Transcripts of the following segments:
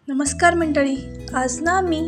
नमस्कार मंडळी. आज ना मी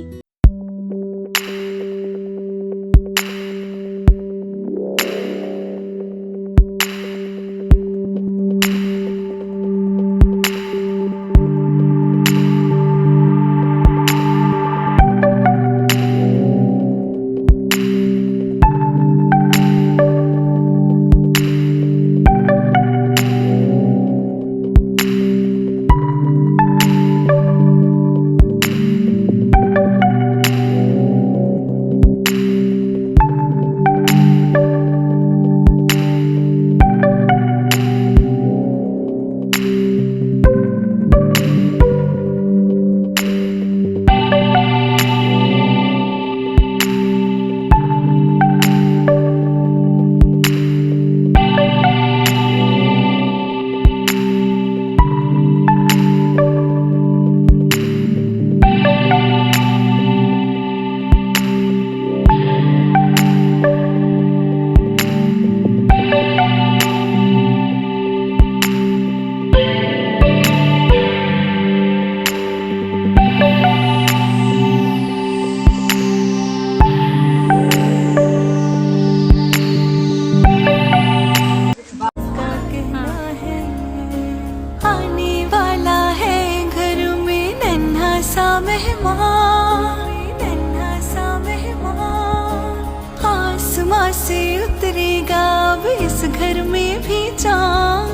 आसमां से उतरेगा अब इस घर में भी चाँद,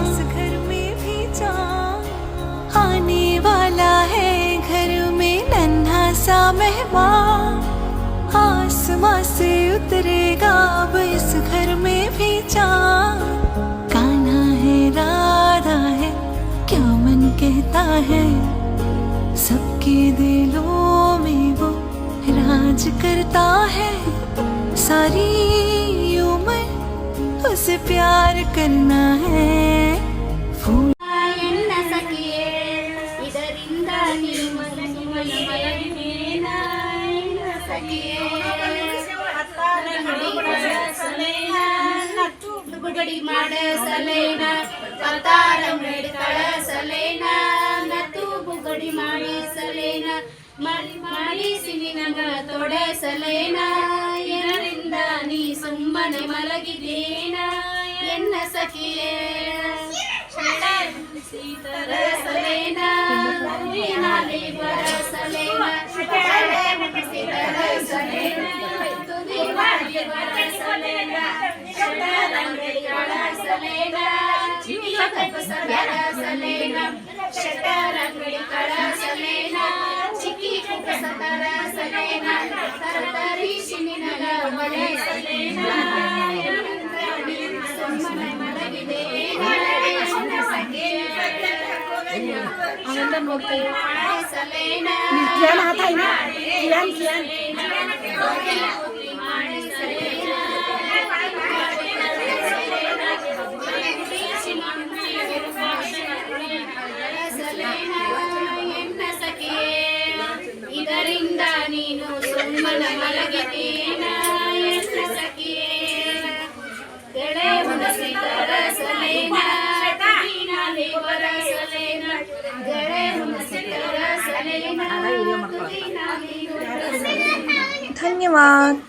इस घर में भी चाँद आने वाला है घर में नन्हा सा मेहमान। आसमां से उतरेगा अब इस घर में भी चाँद। कान्हा है राधा है क्या मन कहता है, सबके दिलों में वो राज करता है। सारी उम्र उसे प्यार करना है। फूल ಬುಗಡಿ ಮಾಡಸಲೇನ ಪತಾರ ಮೇಡ್ ಕಳಸಲೇನ ನತ್ತು ಬುಗಡಿ ಮಾಡಿಸಲೇನ ಮಾಡಿಸಿ ನಿನಗ ತೊಡಸಲೇನ ಎನ್ನರಿಂದ ನೀ ಸುಮ್ಮನೆ ಮಲಗಿದೇನ ಎನ್ನ ಸಖಿಯೇ ಸೀತರಸಲೇನ ಹೂವಿನಲ್ಲಿ ಬರಸಲೇನ ಸೀತರಸಲೇನ ತುದಿ ಮಾಡಿ ಬರಸಲೇನ ಶಟರಂಗಡಿ ಕಳಸಲೇನ ಸದರಸಲೇನ ಶಟರಂಗಡಿ ಕಳಸಲೇನ ಚಿಕ್ಕಿ ಸದರಸಲೇನ ತರತರಿಸಿ ನಿನಗ ಬಡಸಲೇನ ಸುಮ್ಮನೆ ಮಲಗಿದೇನ ಇದರಿಂದ ನೀನು ಸುಮ್ಮನೆ ಮಲಗಿದೇನ ಎನ್ನ ಸಖಿಯೇ ಗೆಳೆ ಹುಣಸಿತರಸಲೇನ ತುದಿನಲ್ಲಿ ಬರಸಲೇನ ಗೆಳೆ ಹುಣಸಿತರಸಲೇನ ತುದಿನಲ್ಲಿ धन्यवाद.